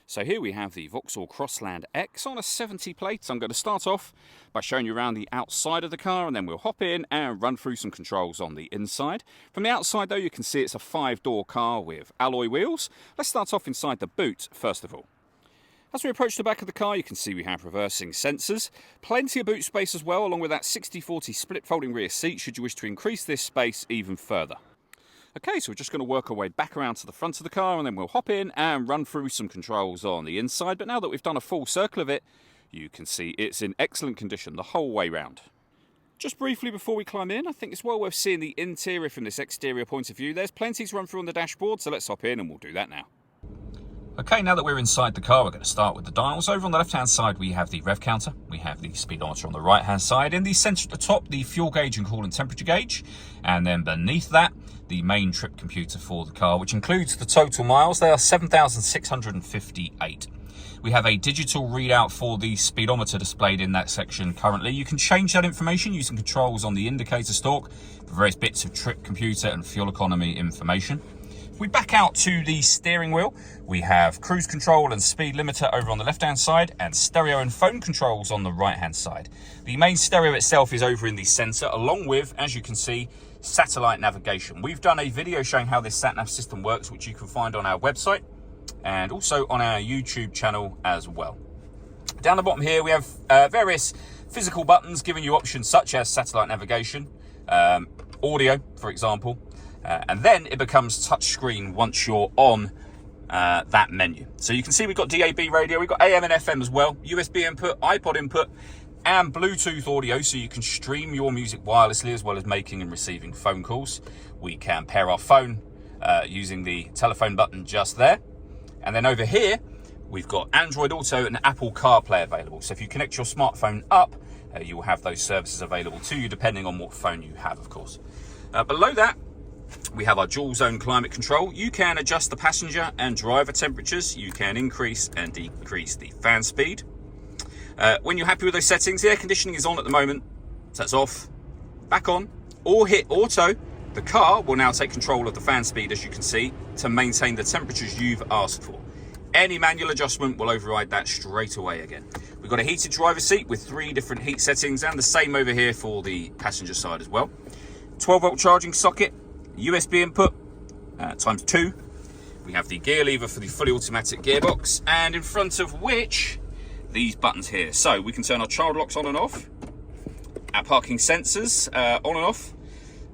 So here we have the Vauxhall Crossland X on a 70 plate. I'm going to start off by showing you around the outside of the car, and then we'll hop in and run through some controls on the inside. From the outside though, you can see it's a 5-door car with alloy wheels. Let's start off inside the boot first of all. As we approach the back of the car, you can see we have reversing sensors, plenty of boot space as well, along with that 60/40 split folding rear seat should you wish to increase this space even further. Okay, so we're just going to work our way back around to the front of the car, and then we'll hop in and run through some controls on the inside. But now that we've done a full circle of it, you can see it's in excellent condition the whole way round. Just briefly before we climb in, I think it's well worth seeing the interior from this exterior point of view. There's plenty to run through on the dashboard, so let's hop in and we'll do that now. Okay, now that we're inside the car, we're going to start with the dials. Over on the left-hand side, we have the rev counter. We have the speedometer on the right-hand side. In the centre at the top, the fuel gauge and coolant temperature gauge. And then beneath that, the main trip computer for the car, which includes the total miles. They are 7,658. We have a digital readout for the speedometer displayed in that section currently. You can change that information using controls on the indicator stalk for various bits of trip computer and fuel economy information. If we back out to the steering wheel, we have cruise control and speed limiter over on the left-hand side and stereo and phone controls on the right-hand side. The main stereo itself is over in the centre, along with, as you can see, satellite navigation. We've done a video showing how this sat-nav system works, which you can find on our website and also on our YouTube channel as well. Down the bottom here, we have various physical buttons giving you options such as satellite navigation, audio, for example. And then it becomes touchscreen once you're on that menu. So you can see we've got DAB radio, we've got AM and FM as well, USB input, iPod input, and Bluetooth audio, so you can stream your music wirelessly as well as making and receiving phone calls. We can pair our phone using the telephone button just there. And then over here, we've got Android Auto and Apple CarPlay available. So if you connect your smartphone up, you will have those services available to you, depending on what phone you have, of course. Below that, we have our dual zone climate control. You can adjust the passenger and driver temperatures. You can increase and decrease the fan speed. When you're happy with those settings, the air conditioning is on at the moment, so that's off, back on, or hit auto. The car will now take control of the fan speed, as you can see, to maintain the temperatures you've asked for. Any manual adjustment will override that straight away again. We've got a heated driver's seat with 3 different heat settings, and the same over here for the passenger side as well. 12-volt charging socket, USB input, times 2. We have the gear lever for the fully automatic gearbox, and in front of which, these buttons here. So we can turn our child locks on and off, our parking sensors on and off,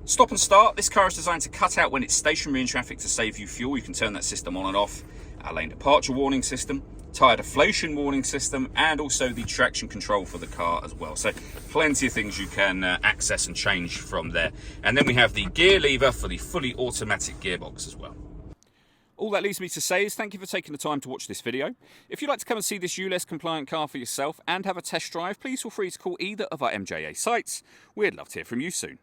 stop and start. This car is designed to cut out when it's stationary in traffic to save you fuel. You can turn that system on and off. Our lane departure warning system, tyre deflation warning system, and also the traction control for the car as well. So plenty of things you can access and change from there. And then we have the gear lever for the fully automatic gearbox as well. All that leaves me to say is thank you for taking the time to watch this video. If you'd like to come and see this ULEZ compliant car for yourself and have a test drive, please feel free to call either of our MJA sites. We'd love to hear from you soon.